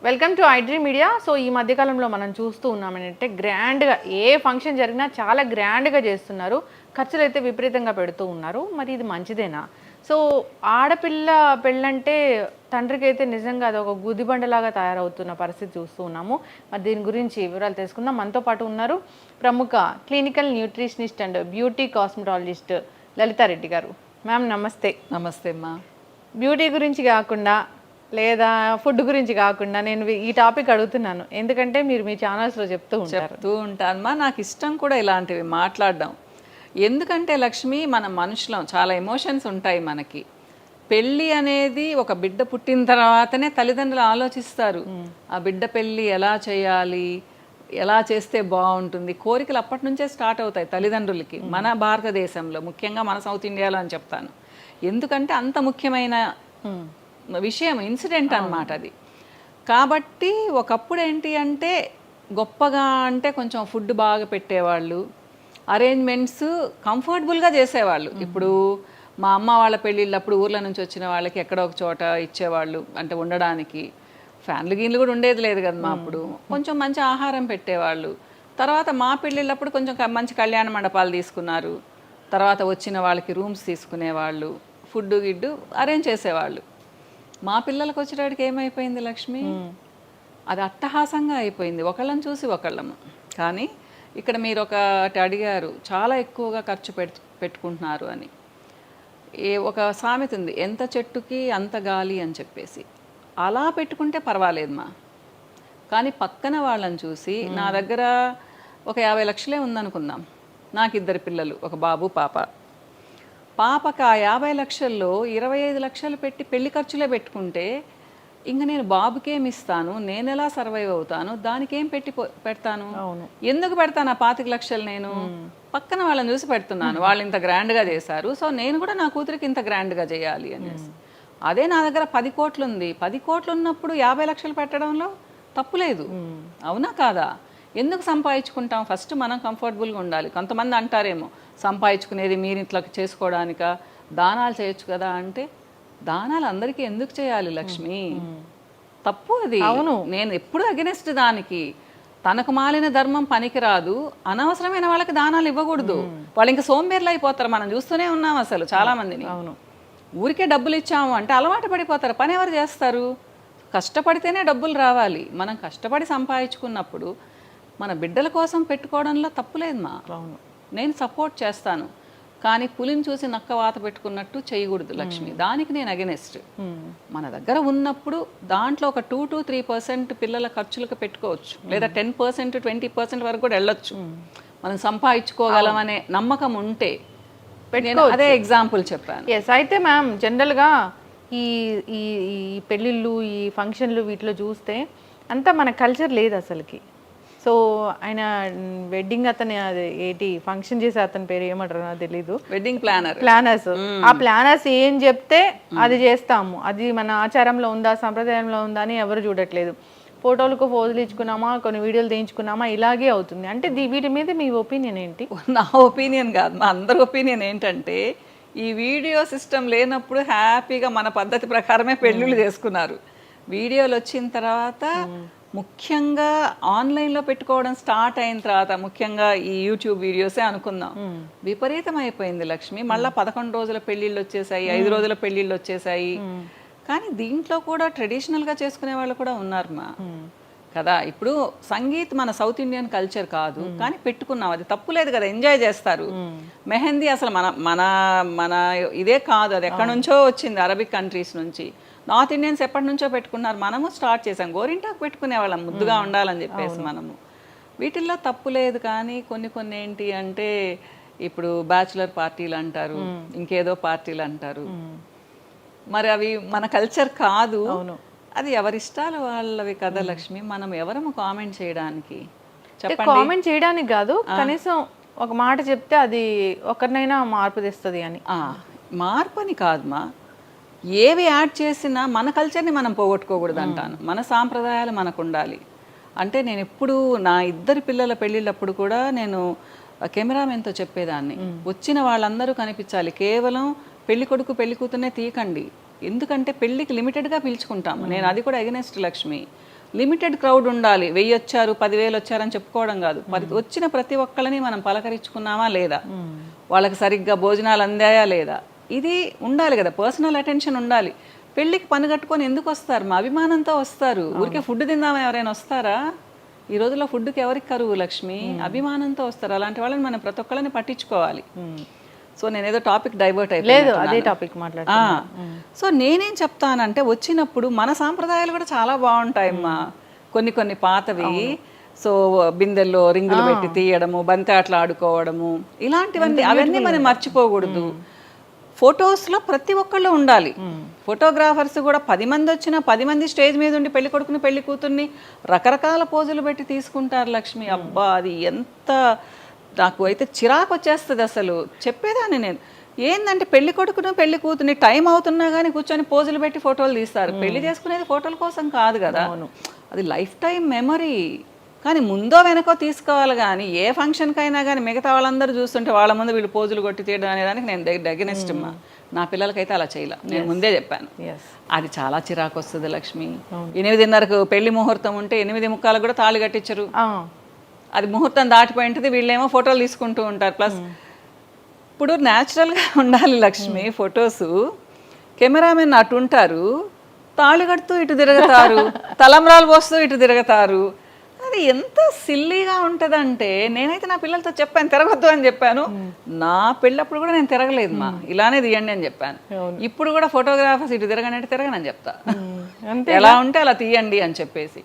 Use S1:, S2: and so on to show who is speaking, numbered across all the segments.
S1: Welcome to iDream media. So ఈ మధ్యకాలంలో మనం చూస్తూ ఉన్నామంటే గ్రాండ్గా ఏ ఫంక్షన్ జరిగినా చాలా గ్రాండ్గా చేస్తున్నారు, ఖర్చులు అయితే విపరీతంగా పెడుతూ ఉన్నారు. మరి ఇది మంచిదేనా? సో ఆడపిల్ల పెళ్ళంటే తండ్రికి అయితే నిజంగా అది ఒక గుదిబండలాగా తయారవుతున్న పరిస్థితి చూస్తూ ఉన్నాము. మరి దీని గురించి వివరాలు తెలుసుకుందాం. మనతో పాటు ఉన్నారు ప్రముఖ clinical nutritionist and beauty cosmetologist Lalitha Reddy గారు. మ్యామ్ నమస్తే.
S2: నమస్తే అమ్మా.
S1: బ్యూటీ గురించి కాకుండా లేదా ఫుడ్ గురించి కాకుండా నేను ఈ టాపిక్ అడుగుతున్నాను, ఎందుకంటే మీరు మీ ఛానల్స్లో చెప్తూ
S2: ఉంటానమ్మా. నాకు ఇష్టం కూడా ఇలాంటివి మాట్లాడడం. ఎందుకంటే లక్ష్మి, మన మనుషులం, చాలా ఎమోషన్స్ ఉంటాయి మనకి. పెళ్ళి అనేది ఒక బిడ్డ పుట్టిన తర్వాతనే తల్లిదండ్రులు ఆలోచిస్తారు ఆ బిడ్డ పెళ్ళి ఎలా చేయాలి, ఎలా చేస్తే బాగుంటుంది. కోరికలు అప్పటి నుంచే స్టార్ట్ అవుతాయి తల్లిదండ్రులకి. మన భారతదేశంలో, ముఖ్యంగా మన సౌత్ ఇండియాలో అని చెప్తాను. ఎందుకంటే అంత ముఖ్యమైన విషయం, ఇన్సిడెంట్ అన్నమాట అది. కాబట్టి ఒకప్పుడు ఏంటి అంటే గొప్పగా అంటే కొంచెం ఫుడ్ బాగా పెట్టేవాళ్ళు, అరేంజ్మెంట్స్ కంఫర్టబుల్గా చేసేవాళ్ళు. ఇప్పుడు మా అమ్మ వాళ్ళ పెళ్ళిళ్ళప్పుడు ఊర్ల నుంచి వచ్చిన వాళ్ళకి ఎక్కడో ఒక చోట ఇచ్చేవాళ్ళు, అంటే ఉండడానికి. ఫ్యాన్లు గీన్లు కూడా ఉండేది లేదు కదా మా అప్పుడు. కొంచెం మంచి ఆహారం పెట్టేవాళ్ళు. తర్వాత మా పెళ్ళిళ్ళప్పుడు కొంచెం మంచి కళ్యాణ మండపాలు తీసుకున్నారు. తర్వాత వచ్చిన వాళ్ళకి రూమ్స్ తీసుకునేవాళ్ళు, ఫుడ్ గిడ్డు అరేంజ్ చేసేవాళ్ళు. మా పిల్లలకు వచ్చేటప్పటికి ఏమైపోయింది లక్ష్మి, అది అట్టహాసంగా అయిపోయింది, ఒకళ్ళని చూసి ఒకళ్ళము. కానీ ఇక్కడ మీరు ఒకటి అడిగారు, చాలా ఎక్కువగా ఖర్చు పెట్టుకుంటున్నారు అని. ఒక సామెత ఉంది, ఎంత చెట్టుకి అంత గాలి అని చెప్పేసి. అలా పెట్టుకుంటే పర్వాలేదమ్మా. కానీ పక్కన వాళ్ళని చూసి, నా దగ్గర ఒక 50 లక్షలే ఉందనుకుందాం, నాకు 2 పిల్లలు, ఒక బాబు పాప. పాపకు ఆ 50 లక్షల్లో 25 లక్షలు పెట్టి పెళ్లి ఖర్చులే పెట్టుకుంటే ఇంక నేను బాబుకేమి ఇస్తాను, నేను ఎలా సర్వైవ్ అవుతాను, దానికేం పెడతాను, ఎందుకు పెడతాను ఆ 25 లక్షలు? నేను పక్కన వాళ్ళని చూసి పెడుతున్నాను, వాళ్ళు ఇంత గ్రాండ్గా చేశారు, సో నేను కూడా నా కూతురికి ఇంత గ్రాండ్గా చేయాలి అనేసి. అదే నా దగ్గర 10 కోట్లు ఉంది, 10 కోట్లు ఉన్నప్పుడు 50 లక్షలు పెట్టడంలో తప్పులేదు, అవునా కాదా? ఎందుకు సంపాదించుకుంటాం? ఫస్ట్ మనం కంఫర్టబుల్గా ఉండాలి. కొంతమంది అంటారేమో, సంపాదించుకునేది మీరు ఇట్లా చేసుకోవడానిక, దానాలు చేయొచ్చు కదా అంటే, దానాలు అందరికీ ఎందుకు చేయాలి లక్ష్మి? తప్పు అది. అవును, నేను ఎప్పుడు అగెనెస్ట్ దానికి. తనకు మాలిన ధర్మం పనికిరాదు, అనవసరమైన వాళ్ళకి దానాలు ఇవ్వకూడదు. వాళ్ళు ఇంకా సోంబేర్లు అయిపోతారు, మనం చూస్తూనే ఉన్నాం అసలు చాలా మందిని. అవును, ఊరికే డబ్బులు ఇచ్చాము అంటే అలవాటు పడిపోతారు. పని ఎవరు చేస్తారు? కష్టపడితేనే డబ్బులు రావాలి. మనం కష్టపడి సంపాదించుకున్నప్పుడు మన బిడ్డల కోసం పెట్టుకోవడంలో తప్పులేదు మా. అవును, నేను సపోర్ట్ చేస్తాను. కానీ పులిని చూసి నక్క వాత పెట్టుకున్నట్టు చేయకూడదు లక్ష్మి, దానికి నేను అగెనెస్ట్. మన దగ్గర ఉన్నప్పుడు దాంట్లో ఒక 2 to 3% పిల్లల ఖర్చులకు పెట్టుకోవచ్చు, లేదా 10%, 20% వరకు కూడా వెళ్ళొచ్చు. మనం సంపాదించుకోగలమనే నమ్మకం ఉంటే. అదే ఎగ్జాంపుల్ చెప్పాను.
S1: ఎస్. అయితే మ్యామ్, జనరల్గా ఈ ఈ పెళ్ళిళ్ళు, ఈ ఫంక్షన్లు, వీటిలో చూస్తే అంతా మన కల్చర్ లేదు అసలుకి. సో ఆయన వెడ్డింగ్ అతని, అది ఏంటి ఫంక్షన్ చేసే అతని పేరు ఏమంటారు నాకు తెలీదు,
S2: వెడ్డింగ్
S1: ప్లానర్స్. ఆ ప్లానర్స్ ఏం చెప్తే అది చేస్తాము, అది మన ఆచారంలో ఉందా, సంప్రదాయంలో ఉందా అని ఎవరు చూడట్లేదు. ఫోటోలకు పోజులు ఇచ్చుకున్నామా, కొన్ని వీడియోలు తీయించుకున్నామా, ఇలాగే అవుతుంది. అంటే వీటి మీద మీ ఒపీనియన్ ఏంటి?
S2: నా ఒపీనియన్ కాదు, మా అందరి ఒపీనియన్ ఏంటంటే, ఈ వీడియో సిస్టమ్ లేనప్పుడు హ్యాపీగా మన పద్ధతి ప్రకారమే పెళ్ళిళ్ళు చేసుకున్నారు. వీడియోలు వచ్చిన తర్వాత, ముఖ్యంగా ఆన్లైన్లో పెట్టుకోవడం స్టార్ట్ అయిన తర్వాత, ముఖ్యంగా ఈ యూట్యూబ్ వీడియోసే అనుకుందాం, విపరీతం అయిపోయింది లక్ష్మి. మళ్ళీ 11 రోజుల పెళ్ళిళ్ళు వచ్చేసాయి, 5 రోజుల పెళ్ళిళ్ళు వచ్చేసాయి. కానీ దీంట్లో కూడా ట్రెడిషనల్గా చేసుకునే వాళ్ళు కూడా ఉన్నారు మా కదా. ఇప్పుడు సంగీత్ మన సౌత్ ఇండియన్ కల్చర్ కాదు, కానీ పెట్టుకున్నాం, అది తప్పులేదు కదా, ఎంజాయ్ చేస్తారు. మెహందీ అసలు మన మన మన ఇదే కాదు, అది ఎక్కడి నుంచో వచ్చింది, అరబిక్ కంట్రీస్ నుంచి. నార్త్ ఇండియన్స్ ఎప్పటి నుంచో పెట్టుకున్నారు, మనము స్టార్ట్ చేసాం. గోరింటాకు పెట్టుకునే వాళ్ళం, ముద్దుగా ఉండాలని చెప్పేసి మనము. వీటిల్లో తప్పు లేదు. కానీ కొన్ని ఏంటి అంటే, ఇప్పుడు బ్యాచులర్ పార్టీలు అంటారు, ఇంకేదో పార్టీలు అంటారు. మరి అవి మన కల్చర్ కాదు. అది ఎవరిష్టాలు వాళ్ళవి కదా లక్ష్మి. మనం ఎవరము కామెంట్ చేయడానికి?
S1: చెప్పండి. కామెంట్ చేయడానికి కాదు, కనీసం ఒక మాట చెప్తే అది ఒకరినైనా మార్పు తెస్తుంది అని.
S2: మార్పు అని కాదుమా, ఏవి యాడ్ చేసినా మన కల్చర్ని మనం పోగొట్టుకోకూడదు అంటాను. మన సాంప్రదాయాలు మనకు ఉండాలి. అంటే నేను ఎప్పుడు నా 2 పిల్లల పెళ్ళిళ్ళప్పుడు కూడా నేను కెమెరామెన్తో చెప్పేదాన్ని, వచ్చిన వాళ్ళందరూ కనిపించాలి, కేవలం పెళ్లి కొడుకు పెళ్లి కూతురునే తీయకండి, ఎందుకంటే పెళ్ళికి లిమిటెడ్గా పిలుచుకుంటాము. నేను అది కూడా అగెనెస్ట్ లక్ష్మి. లిమిటెడ్ క్రౌడ్ ఉండాలి. 1000 వచ్చారు 10,000 వచ్చారని చెప్పుకోవడం కాదు. వచ్చిన ప్రతి ఒక్కళ్ళని మనం పలకరించుకున్నామా లేదా, వాళ్ళకి సరిగ్గా భోజనాలు అందాయా లేదా, ఇది ఉండాలి కదా. పర్సనల్ అటెన్షన్ ఉండాలి. పెళ్ళికి పని కట్టుకొని ఎందుకు వస్తారు? మా అభిమానంతో వస్తారు. ఊరికే ఫుడ్ తిందామని ఎవరైనా వస్తారా? ఈ రోజుల్లో ఫుడ్కి ఎవరికి కరువు లక్ష్మి? అభిమానంతో వస్తారు. అలాంటి వాళ్ళని మనం ప్రతి ఒక్కళ్ళని పట్టించుకోవాలి. సో నేనేదో టాపిక్ డైవర్ట్
S1: లేదు, అదే టాపిక్
S2: సో నేనేం చెప్తానంటే, వచ్చినప్పుడు మన సాంప్రదాయాలు కూడా చాలా బాగుంటాయమ్మా. కొన్ని పాతవి. సో బిందెల్లో రింగులు పెట్టి తీయడము, బంతి ఆటలు ఆడుకోవడము, ఇలాంటివన్నీ అవన్నీ మనం మర్చిపోకూడదు. ఫొటోస్లో ప్రతి ఒక్కళ్ళు ఉండాలి. ఫోటోగ్రాఫర్స్ కూడా 10 మంది వచ్చినా 10 మంది స్టేజ్ మీద ఉండి పెళ్లి కొడుకుని పెళ్లి కూతుర్ని రకరకాల పోజులు పెట్టి తీసుకుంటారు లక్ష్మి. అబ్బా, అది ఎంత నాకు అయితే చిరాకు వచ్చేస్తుంది అసలు. చెప్పేదాన్ని నేను ఏంటంటే, పెళ్లి కొడుకును పెళ్లి కూతుర్ని టైం అవుతున్నా కానీ కూర్చొని పోజులు పెట్టి ఫోటోలు తీస్తారు. పెళ్లి చేసుకునేది ఫోటోల కోసం కాదు కదా, అది లైఫ్ టైం మెమరీ. కానీ ముందో వెనకో తీసుకోవాలి. కానీ ఏ ఫంక్షన్కి అయినా కానీ మిగతా వాళ్ళందరూ చూస్తుంటే వాళ్ళ ముందు వీళ్ళు పోజులు కొట్టి తీయడం అనేదానికి నేను అగెనెస్ట్ అమ్మా. నా పిల్లలకైతే అలా చేయలే, నేను ముందే చెప్పాను. అది చాలా చిరాకు వస్తుంది లక్ష్మి. 8:30కు పెళ్లి ముహూర్తం ఉంటే 8:45 కూడా తాళి కట్టించరు. అది ముహూర్తం దాటిపోయింటుంది, వీళ్ళేమో ఫోటోలు తీసుకుంటూ ఉంటారు. ప్లస్ ఇప్పుడు న్యాచురల్గా ఉండాలి లక్ష్మి. ఫొటోస్ కెమెరామెన్ అటు ఉంటారు, తాళి కడుతూ ఇటు తిరుగుతారు, తలంబ్రాలు పోస్తూ ఇటు తిరుగుతారు. అది ఎంత సిల్లీగా ఉంటుందంటే, నేనైతే నా పిల్లలతో చెప్పాను తిరగొద్దు అని చెప్పాను. నా పెళ్ళప్పుడు కూడా నేను తిరగలేదు మా, ఇలానే తీయండి అని చెప్పాను. ఇప్పుడు కూడా ఫోటోగ్రాఫర్స్ ఇటు తిరగనంటే తిరగనని చెప్తా, ఎలా ఉంటే అలా తీయండి అని చెప్పేసి.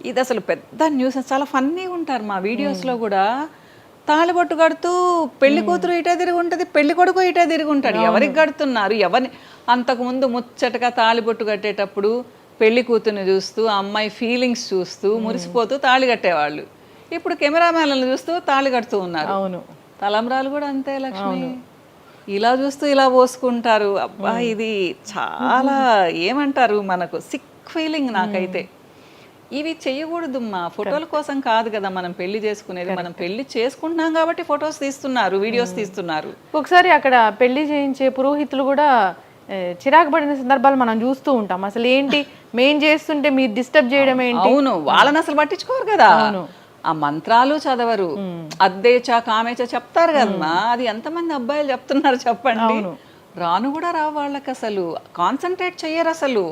S2: ఇది అసలు పెద్ద న్యూస్. చాలా ఫన్నీగా ఉంటారు మా వీడియోస్లో కూడా. తాళిబొట్టు కడుతూ పెళ్లి కూతురు ఇటే తిరిగి ఉంటుంది, పెళ్లి కొడుకు ఇటే తిరిగి ఉంటాడు. ఎవరికి కడుతున్నారు? ఎవరిని? అంతకుముందు ముచ్చటగా తాళిబొట్టు కట్టేటప్పుడు పెళ్లి కూతుర్ని చూస్తూ, ఆ అమ్మాయి ఫీలింగ్స్ చూస్తూ మురిసిపోతూ తాళి కట్టేవాళ్ళు. ఇప్పుడు కెమెరామ్యాన్లను చూస్తూ తాళి కడుతూ ఉన్నారు. అవును, తలంబ్రాలు కూడా అంతే లక్ష్మి. ఇలా చూస్తూ ఇలా పోసుకుంటారు. అబ్బా, ఇది చాలా ఏమంటారు, మనకు సిక్ ఫీలింగ్ నాకైతే. ఇవి చెయ్యకూడదు మా. ఫోటోల కోసం కాదు కదా మనం పెళ్లి చేసుకునేది. మనం పెళ్లి చేసుకుంటున్నాం కాబట్టి ఫొటోస్ తీస్తున్నారు, వీడియోస్ తీస్తున్నారు.
S1: ఒకసారి అక్కడ పెళ్లి చేయించే పురోహితులు కూడా చిరాకు పడిన సందర్భాలు మనం చూస్తూ ఉంటాం. అసలు ఏంటి మేం చేస్తుంటే మీరు డిస్టర్బ్ చేయడం ఏంటి?
S2: అవును, వాళ్ళని అసలు పట్టించుకోరు కదా. ఆ మంత్రాలు చదవరు, అద్దేచా కామేచా చెప్తారు కదమ్మా. అది ఎంతమంది అబ్బాయిలు చెప్తున్నారు చెప్పండి? రాను కూడా రావు వాళ్ళకి, అసలు కాన్సన్ట్రేట్ చెయ్యరు అసలు.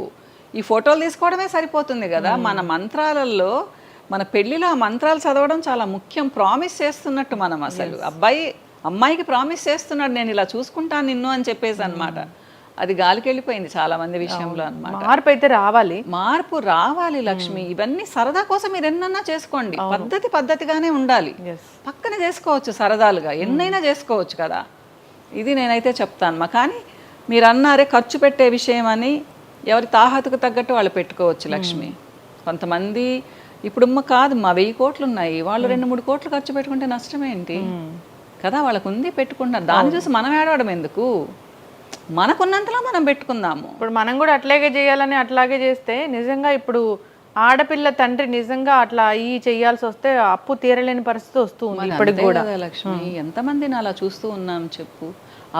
S2: ఈ ఫోటోలు తీసుకోవడమే సరిపోతుంది కదా. మన మంత్రాలలో, మన పెళ్లిలో ఆ మంత్రాలు చదవడం చాలా ముఖ్యం. ప్రామిస్ చేస్తున్నట్టు మనం అసలు అమ్మాయికి ప్రామిస్ చేస్తున్నాడు, నేను ఇలా చూసుకుంటాను నిన్ను అని చెప్పేసి అన్నమాట. అది గాలికి వెళ్ళిపోయింది చాలా మంది విషయంలో అన్నమాట.
S1: మార్పు అయితే రావాలి,
S2: మార్పు రావాలి లక్ష్మి. ఇవన్నీ సరదా కోసం మీరు ఎన్నన్నా చేసుకోండి, పద్ధతిగానే ఉండాలి. పక్కన చేసుకోవచ్చు సరదాలుగా, ఎన్నైనా చేసుకోవచ్చు కదా. ఇది నేనైతే చెప్తాను. కానీ మీరు అన్నారే ఖర్చు పెట్టే విషయం అని, ఎవరి తాహతుకు తగ్గట్టు వాళ్ళు పెట్టుకోవచ్చు లక్ష్మి. కొంతమంది ఇప్పుడు కాదు మా 1000 కోట్లు ఉన్నాయి, వాళ్ళు 2-3 కోట్లు ఖర్చు పెట్టుకుంటే నష్టమేంటి కదా. వాళ్ళకు ఉంది, పెట్టుకుంటున్నారు. దాన్ని చూసి మనం ఏడవడం ఎందుకు? మనకున్నంతలో మనం పెట్టుకుందాము.
S1: ఇప్పుడు మనం కూడా అట్లాగే చేయాలని అట్లాగే చేస్తే నిజంగా ఇప్పుడు ఆడపిల్ల తండ్రి నిజంగా అట్లా చెయ్యాల్సి వస్తే అప్పు తీరలేని పరిస్థితి వస్తుంది ఇప్పటికి కూడా
S2: లక్ష్మి. ఎంతమందిని అలా చూస్తూ ఉన్నాం చెప్పు.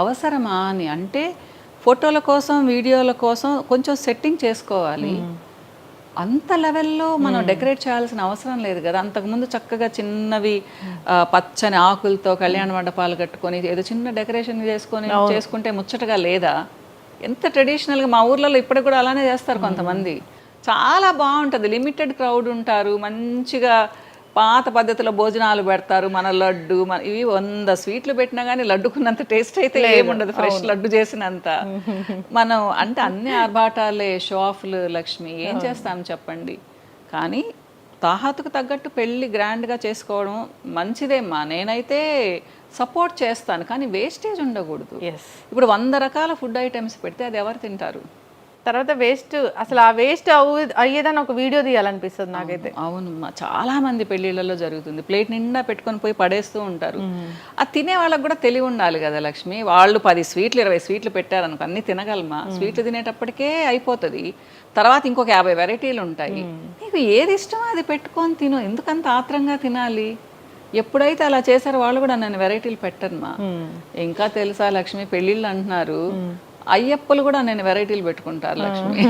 S2: అవసరమా అని అంటే ఫోటోల కోసం వీడియోల కోసం కొంచెం సెట్టింగ్ చేసుకోవాలి. అంత లెవెల్లో మనం డెకరేట్ చేయాల్సిన అవసరం లేదు కదా. అంతకుముందు చక్కగా చిన్నవి పచ్చని ఆకులతో కళ్యాణ మండపాలు కట్టుకొని ఏదో చిన్న డెకరేషన్ చేసుకుంటే ముచ్చటగా లేదా? ఎంత ట్రెడిషనల్గా మా ఊర్లలో ఇప్పటికి కూడా అలానే చేస్తారు కొంతమంది. చాలా బాగుంటుంది. లిమిటెడ్ క్రౌడ్ ఉంటారు, మంచిగా పాత పద్ధతిలో భోజనాలు పెడతారు. మన లడ్డు ఇవి 100 స్వీట్లు పెట్టినా కానీ లడ్డుకున్నంత టేస్ట్ అయితే ఏముండదు, ఫ్రెష్ లడ్డు చేసినంత. మనం అంటే అన్ని ఆర్భాటాలే, షో ఆఫ్లు లక్ష్మి. ఏం చేస్తాం చెప్పండి. కానీ తాహతుకు తగ్గట్టు పెళ్ళి గ్రాండ్గా చేసుకోవడం మంచిదేమ్మా. నేనైతే సపోర్ట్ చేస్తాను, కానీ వేస్టేజ్ ఉండకూడదు. ఇప్పుడు 100 రకాల ఫుడ్ ఐటమ్స్ పెడితే అది ఎవరు తింటారు?
S1: తర్వాత వేస్ట్, అసలు ఆ వేస్ట్ అయ్యేదని ఒక వీడియో తీయాలనిపిస్తుంది నాకైతే.
S2: అవును, చాలా మంది పెళ్ళిళ్ళలో జరుగుతుంది. ప్లేట్ నిండా పెట్టుకొని పోయి పడేస్తూ ఉంటారు. అది తినే వాళ్ళకి కూడా తెలివి ఉండాలి కదా లక్ష్మి. వాళ్ళు 10 స్వీట్లు 20 స్వీట్లు పెట్టారనుకో, అన్ని తినగలమా? స్వీట్లు తినేటప్పటికే అయిపోతుంది. తర్వాత ఇంకొక 50 వెరైటీలు ఉంటాయి. నీకు ఏది ఇష్టమో అది పెట్టుకొని తిను, ఎందుకంత ఆత్రంగా తినాలి? ఎప్పుడైతే అలా చేశారో వాళ్ళు కూడా నన్ను వెరైటీలు పెట్టరుమా. ఇంకా తెలుసా లక్ష్మి, పెళ్ళిళ్ళు అంటున్నారు, అయ్యప్పలు కూడా నేను వెరైటీలు పెట్టుకుంటారు లక్ష్మి.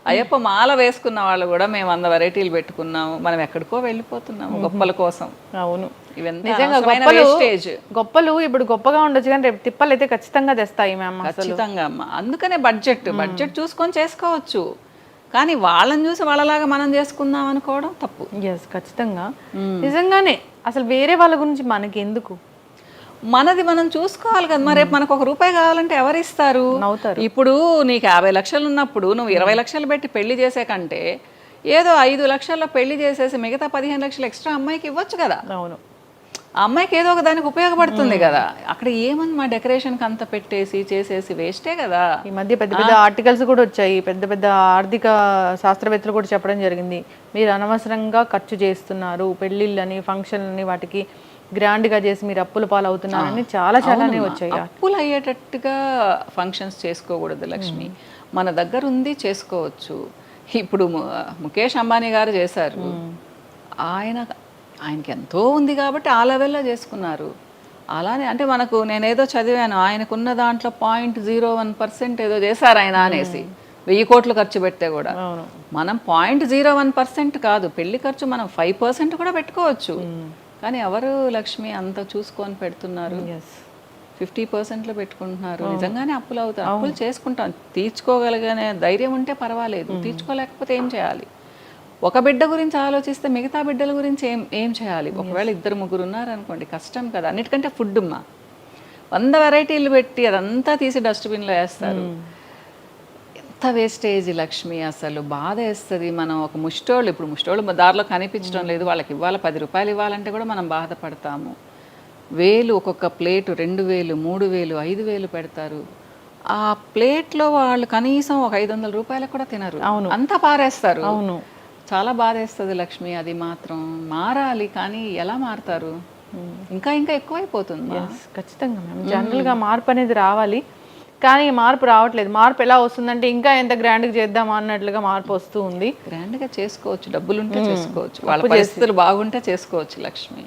S2: అయ్యప్ప మాల వేసుకున్న వాళ్ళు కూడా మేము 100 వెరైటీలు పెట్టుకున్నాము. మనం ఎక్కడికో వెళ్ళిపోతున్నాము గొప్పల కోసం.
S1: అవును,
S2: ఇవన్నీ
S1: నిజంగా
S2: అనవసరమైన
S1: గొప్పలు
S2: వేస్టేజ్.
S1: గొప్పలు ఇప్పుడు గొప్పగా ఉండొచ్చు కానీ రేపు తిప్పలు అయితే ఖచ్చితంగా తెస్తాయి మ్యామ్.
S2: ఖచ్చితంగా అమ్మ. అందుకనే బడ్జెట్ చూసుకొని చేసుకోవచ్చు. కానీ వాళ్ళని చూసి వాళ్ళలాగా మనం చేసుకుందాం అనుకోవడం తప్పు.
S1: ఎస్, ఖచ్చితంగా. నిజంగానే అసలు వేరే వాళ్ళ గురించి మనకి ఎందుకు?
S2: మనది మనం చూసుకోవాలి కదా. మరి రేపు మనకు ₹1 కావాలంటే ఎవరు ఇస్తారు?
S1: నవ్వుతారు.
S2: ఇప్పుడు నీకు 50 లక్షలు ఉన్నప్పుడు నువ్వు 20 లక్షలు పెట్టి పెళ్లి చేసే కంటే ఏదో 5 లక్షల్లో పెళ్లి చేసేసి మిగతా 15 లక్షలు ఎక్స్ట్రా అమ్మాయికి ఇవ్వచ్చు కదా.
S1: అవును,
S2: ఆ అమ్మాయికి ఏదో ఒక దానికి ఉపయోగపడుతుంది కదా. అక్కడ ఏమని మా డెకరేషన్కి అంత పెట్టేసి చేసేసి వేస్టే కదా.
S1: ఈ మధ్య పెద్ద పెద్ద ఆర్టికల్స్ కూడా వచ్చాయి. పెద్ద పెద్ద ఆర్థిక శాస్త్రవేత్తలు కూడా చెప్పడం జరిగింది, మీరు అనవసరంగా ఖర్చు చేస్తున్నారు, పెళ్ళిళ్ళని ఫంక్షన్లని వాటికి గ్రాండ్గా చేసి మీరు అప్పుల పాలు అవుతున్నారని చాలానే వచ్చాయి.
S2: అప్పులు అయ్యేటట్టుగా ఫంక్షన్స్ చేసుకోకూడదు లక్ష్మి. మన దగ్గర ఉంది చేసుకోవచ్చు. ఇప్పుడు ముఖేష్ అంబానీ గారు చేశారు. ఆయనకి ఎంతో ఉంది కాబట్టి ఆ లెవెల్లో చేసుకున్నారు. అలానే అంటే మనకు నేనేదో చదివాను, ఆయనకున్న దాంట్లో 0.01% ఏదో చేశారు ఆయన అనేసి 1000 కోట్లు ఖర్చు పెడితే కూడా. మనం 0.01% కాదు, పెళ్లి ఖర్చు మనం 5% కూడా పెట్టుకోవచ్చు. కానీ ఎవరు లక్ష్మి అంత చూసుకొని పెడుతున్నారు? 50%లో పెట్టుకుంటున్నారు. నిజంగానే అప్పులు అవుతాయి. అప్పులు చేసుకుంటాం, తీర్చుకోగలిగే ధైర్యం ఉంటే పర్వాలేదు. తీర్చుకోలేకపోతే ఏం చేయాలి? ఒక బిడ్డ గురించి ఆలోచిస్తే మిగతా బిడ్డల గురించి ఏం చేయాలి? ఒకవేళ 2, 3 ఉన్నారనుకోండి, కష్టం కదా. అన్నిటికంటే ఫుడ్ అమ్మా, 100 వెరైటీలు పెట్టి అదంతా తీసి డస్ట్బిన్లో వేస్తారు. ఎంత వేస్టేజ్ లక్ష్మి, అసలు బాధ వేస్తుంది. మనం ఒక ముష్టోళ్ళు, ఇప్పుడు ముష్టోళ్ళు దారిలో కనిపించడం లేదు, వాళ్ళకి ఇవ్వాలి ₹10 ఇవ్వాలంటే కూడా మనం బాధపడతాము. ఒక్కొక్క ప్లేటు 2000, 3000, 5000 పెడతారు. ఆ ప్లేట్లో వాళ్ళు కనీసం ఒక ₹500 కూడా తినరు. అంతా పారేస్తారు.
S1: అవును,
S2: చాలా బాధేస్తుంది లక్ష్మి. అది మాత్రం మారాలి, కానీ ఎలా మారుతారు? ఇంకా ఎక్కువైపోతుంది.
S1: ఖచ్చితంగా మ్యామ్. జనరల్గా మార్పు అనేది రావాలి, కానీ మార్పు రావట్లేదు. మార్పు ఎలా వస్తుందంటే ఇంకా ఎంత గ్రాండ్గా చేద్దామా అన్నట్లుగా మార్పు వస్తూ ఉంది.
S2: గ్రాండ్గా చేసుకోవచ్చు, డబ్బులుంటే చేసుకోవచ్చు, వాళ్ళ పరిస్థితులు బాగుంటే చేసుకోవచ్చు లక్ష్మి.